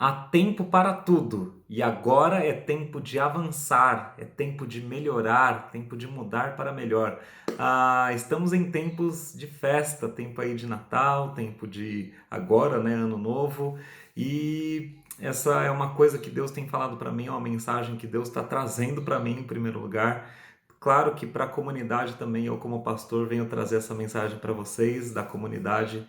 Há tempo para tudo e agora é tempo de avançar, é tempo de melhorar, tempo de mudar para melhor. Estamos em tempos de festa, tempo aí de Natal, tempo de agora, né, Ano Novo, e essa é uma coisa que Deus tem falado para mim, é uma mensagem que Deus está trazendo para mim em primeiro lugar. Claro que para a comunidade também, eu como pastor venho trazer essa mensagem para vocês da comunidade.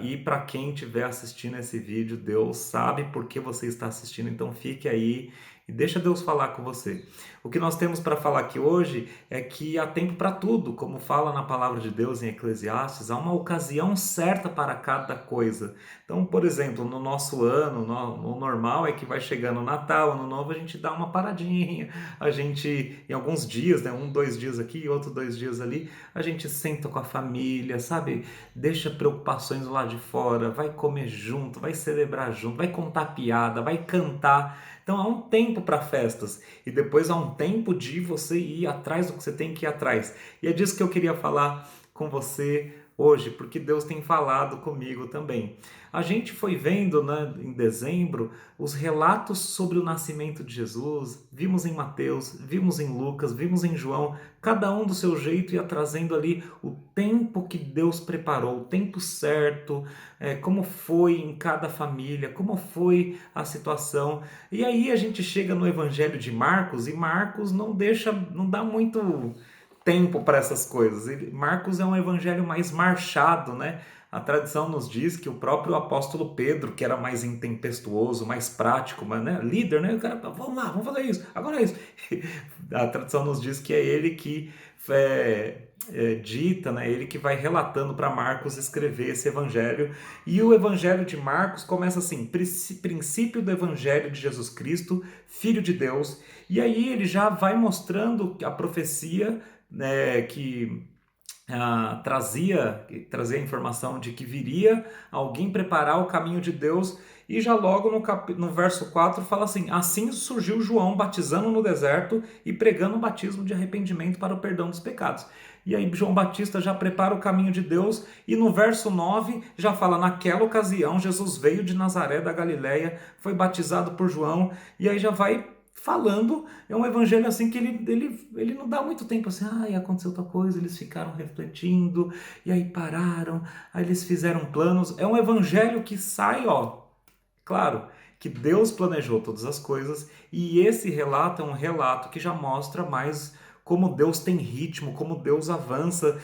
E para quem estiver assistindo esse vídeo, Deus sabe por que você está assistindo, então fique aí e deixa Deus falar com você. O que nós temos para falar aqui hoje é que há tempo para tudo, como fala na palavra de Deus em Eclesiastes, há uma ocasião certa para cada coisa. Então, por exemplo, no nosso ano, no normal é que vai chegando o Natal, Ano Novo, a gente dá uma paradinha, a gente, em alguns dias, né, 1, 2 dias aqui, outro 2 dias ali, a gente senta com a família, sabe? Deixa preocupações lá de fora, vai comer junto, vai celebrar junto, vai contar piada, vai cantar. Então há um tempo para festas e depois há um tempo de você ir atrás do que você tem que ir atrás. E é disso que eu queria falar com você hoje, porque Deus tem falado comigo também. A gente foi vendo, né, em dezembro os relatos sobre o nascimento de Jesus, vimos em Mateus, vimos em Lucas, vimos em João, cada um do seu jeito ia trazendo ali o tempo que Deus preparou, o tempo certo, como foi em cada família, como foi a situação. E aí a gente chega no Evangelho de Marcos e Marcos não dá muito tempo para essas coisas. Marcos é um evangelho mais marchado, né? A tradição nos diz que o próprio apóstolo Pedro, que era mais intempestuoso, mais prático, mas, né, líder, né? O cara, vamos lá, vamos fazer isso, agora é isso. A tradição nos diz que é ele que dita, né? Ele que vai relatando para Marcos escrever esse evangelho. E o evangelho de Marcos começa assim: princípio do evangelho de Jesus Cristo, Filho de Deus. E aí ele já vai mostrando a profecia, né, que trazia a informação de que viria alguém preparar o caminho de Deus, e já logo no verso 4 fala assim: assim surgiu João batizando no deserto e pregando o batismo de arrependimento para o perdão dos pecados. E aí João Batista já prepara o caminho de Deus, e no verso 9 já fala: naquela ocasião Jesus veio de Nazaré da Galileia, foi batizado por João, e aí já vai falando. É um evangelho assim que ele não dá muito tempo assim, aconteceu outra coisa, eles ficaram refletindo, e aí pararam, aí eles fizeram planos. É um evangelho que sai, ó, claro, que Deus planejou todas as coisas, e esse relato é um relato que já mostra mais como Deus tem ritmo, como Deus avança.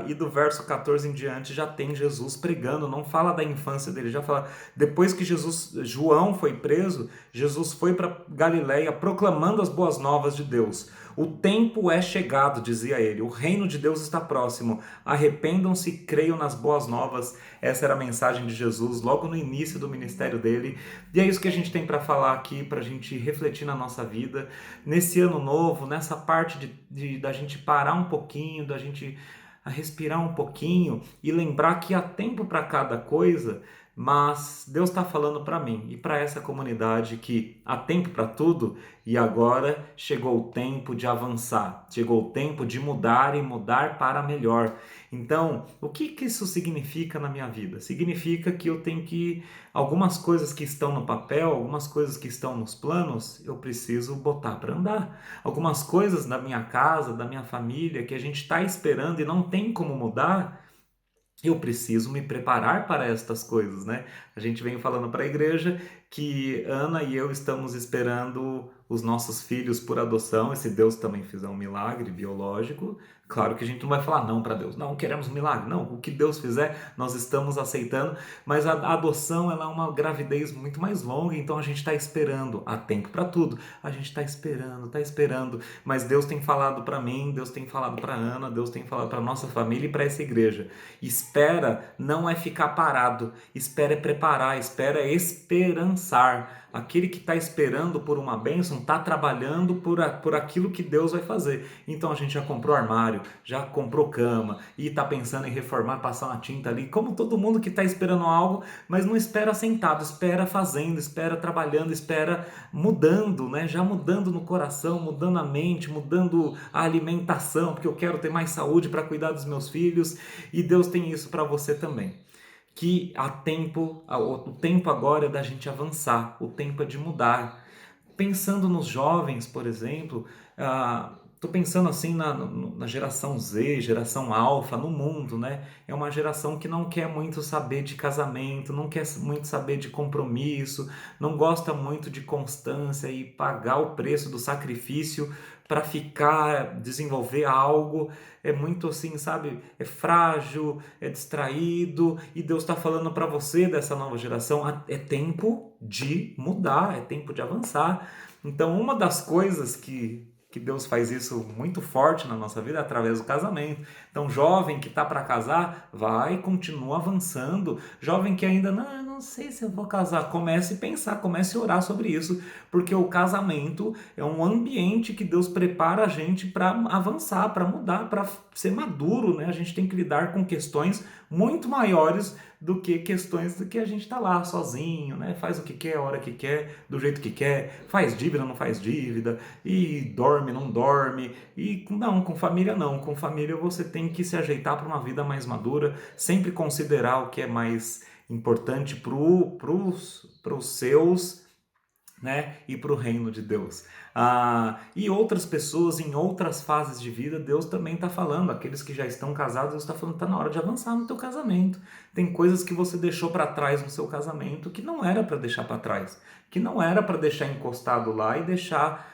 E do verso 14 em diante já tem Jesus pregando, não fala da infância dele, já fala depois que João foi preso, Jesus foi para Galiléia proclamando as boas novas de Deus. O tempo é chegado, dizia ele, o reino de Deus está próximo, arrependam-se e creiam nas boas novas. Essa era a mensagem de Jesus logo no início do ministério dele, e é isso que a gente tem para falar aqui, para a gente refletir na nossa vida, nesse ano novo, nessa parte da gente parar um pouquinho, da gente respirar um pouquinho e lembrar que há tempo para cada coisa, mas Deus está falando para mim e para essa comunidade que há tempo para tudo, e agora chegou o tempo de avançar, chegou o tempo de mudar e mudar para melhor. Então, o que isso significa na minha vida? Significa que eu tenho que, algumas coisas que estão no papel, algumas coisas que estão nos planos, eu preciso botar para andar. Algumas coisas da minha casa, da minha família, que a gente está esperando e não tem como mudar, eu preciso me preparar para estas coisas, né? A gente vem falando para a igreja que Ana e eu estamos esperando os nossos filhos por adoção, e se Deus também fizer um milagre biológico, claro que a gente não vai falar não para Deus, não queremos um milagre, não, o que Deus fizer nós estamos aceitando, mas a adoção ela é uma gravidez muito mais longa, então a gente está esperando, há tempo para tudo, a gente está esperando, mas Deus tem falado para mim, Deus tem falado para Ana, Deus tem falado para nossa família e para essa igreja. Espera não é ficar parado, espera é preparar, espera é esperançar. Aquele que está esperando por uma bênção está trabalhando por aquilo que Deus vai fazer. Então a gente já comprou armário, já comprou cama e está pensando em reformar, passar uma tinta ali, como todo mundo que está esperando algo, mas não espera sentado, espera fazendo, espera trabalhando, espera mudando, né? Já mudando no coração, mudando a mente, mudando a alimentação, porque eu quero ter mais saúde para cuidar dos meus filhos, e Deus tem isso para você também. que o tempo agora é da gente avançar, o tempo é de mudar. Pensando nos jovens, por exemplo, estou pensando assim na geração Z, geração Alfa, no mundo, né? É uma geração que não quer muito saber de casamento, não quer muito saber de compromisso, não gosta muito de constância e pagar o preço do sacrifício para desenvolver algo. É muito assim, sabe? É frágil, é distraído, e Deus está falando para você dessa nova geração: é tempo de mudar, é tempo de avançar. Então, uma das coisas que Deus faz isso muito forte na nossa vida é através do casamento. Então, jovem que está para casar, vai, continua avançando. Jovem que ainda eu não sei se eu vou casar, comece a pensar, comece a orar sobre isso, porque o casamento é um ambiente que Deus prepara a gente para avançar, para mudar, para ser maduro, né? A gente tem que lidar com questões muito maiores do que questões do que a gente está lá sozinho, né? Faz o que quer, a hora que quer, do jeito que quer, faz dívida, não faz dívida, e dorme, não dorme, e não, com família não. Com família você tem que se ajeitar para uma vida mais madura, sempre considerar o que é mais importante para os seus, né, e para o reino de Deus. E outras pessoas em outras fases de vida, Deus também está falando. Aqueles que já estão casados, Deus está falando: está na hora de avançar no teu casamento. Tem coisas que você deixou para trás no seu casamento que não era para deixar para trás, que não era para deixar encostado lá e deixar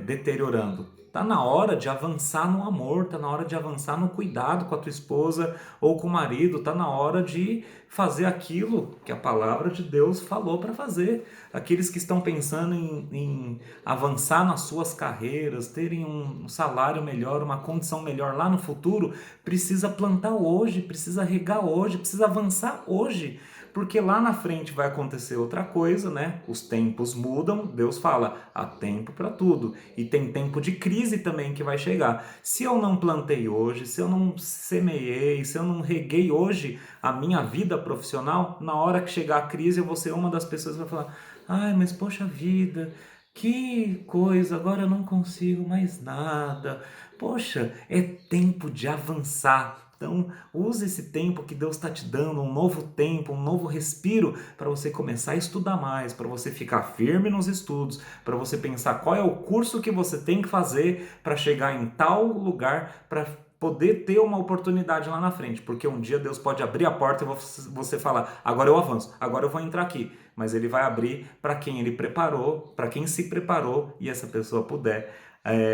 deteriorando. Tá na hora de avançar no amor, tá na hora de avançar no cuidado com a tua esposa ou com o marido, tá na hora de fazer aquilo que a palavra de Deus falou para fazer. Aqueles que estão pensando em avançar nas suas carreiras, terem um salário melhor, uma condição melhor lá no futuro, precisa plantar hoje, precisa regar hoje, precisa avançar hoje. Porque lá na frente vai acontecer outra coisa, né? Os tempos mudam, Deus fala: há tempo para tudo. E tem tempo de crise também que vai chegar. Se eu não plantei hoje, se eu não semeei, se eu não reguei hoje a minha vida profissional, na hora que chegar a crise eu vou ser uma das pessoas que vai falar: ai, mas poxa vida, que coisa, agora eu não consigo mais nada. Poxa, é tempo de avançar. Então, use esse tempo que Deus está te dando, um novo tempo, um novo respiro, para você começar a estudar mais, para você ficar firme nos estudos, para você pensar qual é o curso que você tem que fazer para chegar em tal lugar, para poder ter uma oportunidade lá na frente. Porque um dia Deus pode abrir a porta e você falar: agora eu avanço, agora eu vou entrar aqui. Mas Ele vai abrir para quem Ele preparou, para quem se preparou, e essa pessoa puder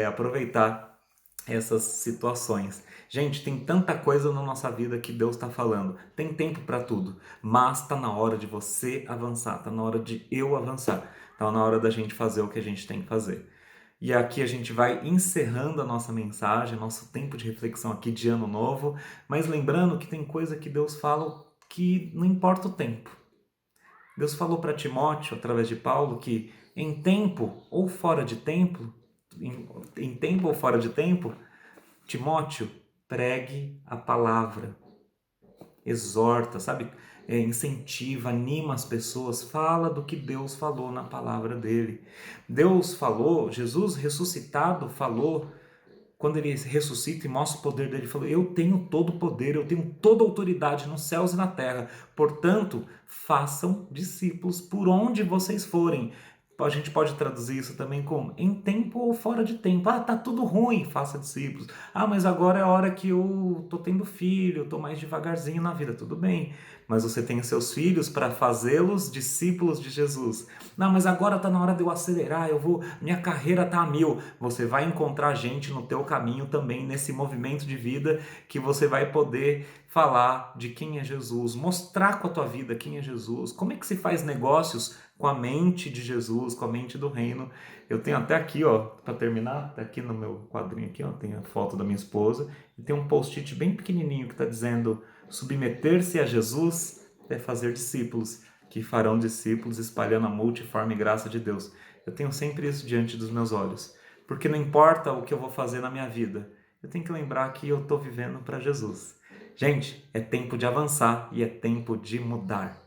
aproveitar essas situações. Gente, tem tanta coisa na nossa vida que Deus está falando. Tem tempo para tudo, mas está na hora de você avançar, está na hora de eu avançar, está na hora da gente fazer o que a gente tem que fazer. E aqui a gente vai encerrando a nossa mensagem, nosso tempo de reflexão aqui de ano novo, mas lembrando que tem coisa que Deus fala que não importa o tempo. Deus falou para Timóteo, através de Paulo, que em tempo ou fora de tempo, em tempo ou fora de tempo, Timóteo, pregue a palavra, exorta, sabe? Incentiva, anima as pessoas, fala do que Deus falou na palavra dele. Deus falou, Jesus ressuscitado falou, quando ele ressuscita e mostra o poder dele, ele falou: eu tenho todo o poder, eu tenho toda a autoridade nos céus e na terra, portanto, façam discípulos por onde vocês forem. A gente pode traduzir isso também como em tempo ou fora de tempo. Tá tudo ruim, faça discípulos. Mas agora é a hora que eu tô tendo filho, eu tô mais devagarzinho na vida. Tudo bem, mas você tem seus filhos para fazê-los discípulos de Jesus. Não, mas agora tá na hora de eu acelerar, minha carreira tá a mil. Você vai encontrar gente no teu caminho também, nesse movimento de vida, que você vai poder falar de quem é Jesus, mostrar com a tua vida quem é Jesus, como é que se faz negócios com a mente de Jesus, com a mente do reino. Eu tenho até aqui, ó, para terminar, tá aqui no meu quadrinho aqui, ó, tem a foto da minha esposa, e tem um post-it bem pequenininho que está dizendo: submeter-se a Jesus é fazer discípulos, que farão discípulos espalhando a multiforme graça de Deus. Eu tenho sempre isso diante dos meus olhos, porque não importa o que eu vou fazer na minha vida, eu tenho que lembrar que eu estou vivendo para Jesus. Gente, é tempo de avançar e é tempo de mudar.